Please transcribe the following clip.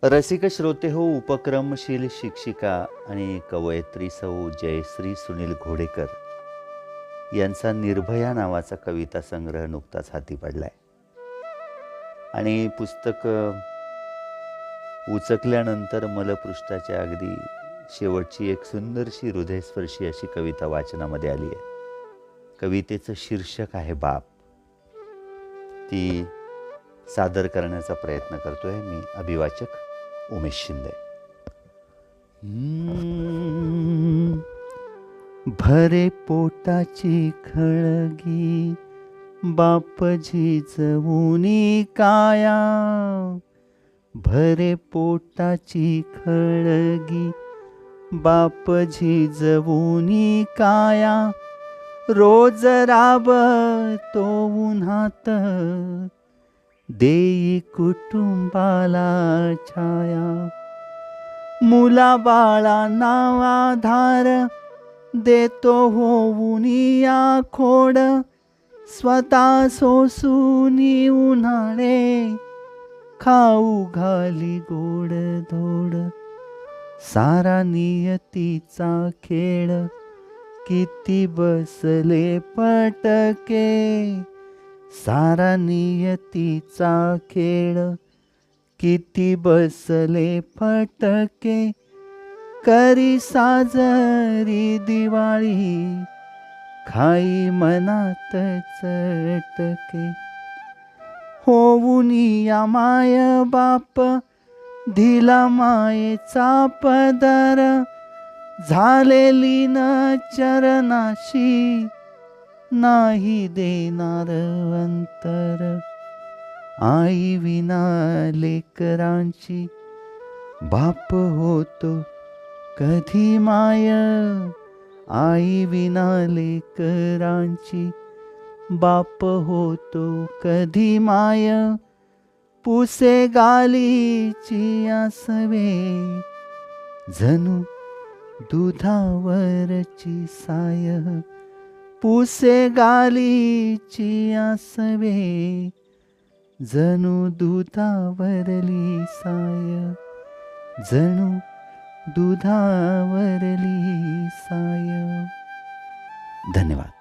रसिक श्रोते हो, उपक्रमशील शिक्षिका आणि कवयित्री सौ जयश्री सुनील घोडेकर यांचा निर्भया नावाचा कविता संग्रह नुकताच हाती पडलाय आणि पुस्तक उचकल्यानंतर मलपृष्ठाच्या अगदी शेवटची एक सुंदरशी हृदयस्पर्शी अशी कविता वाचनामध्ये आली आहे. कवितेचं शीर्षक आहे बाप. ती सादर करण्याचा प्रयत्न करतोय मी, अभिवाचक उमेश शिंदे. भरे पोटाची खळगी बाप झिजवुनी काया, भरे पोटाची खळगी बाप झिजवुनी काया, रोज राबतो उन्हात देई कुटुंबाला छाया, मुला बाळांना आधार देतो होऊनिया खोड, स्वतः सोसूनी उन्हाळे खाऊ घाली गोड धोड, सारा नियतीचा खेळ किती बसले पटके, सारा नियतीचा खेळ किती बसले फटके, करी साजरी दिवाळी खाई मनात चटके, होऊनिया माय बाप दिला मायेचा पदर, झालेली न चरणाशी नाही देणार अंतर, आई विना लेकरांची बाप होतो कधी माय, आई विना लेकरांची बाप होतो कधी माय, पुसे गालीची आसवे जणू दुधावरची साय, पुसे गालीची आसवे जणू दुधावरली साय, जणू दुधावरली साय. धन्यवाद.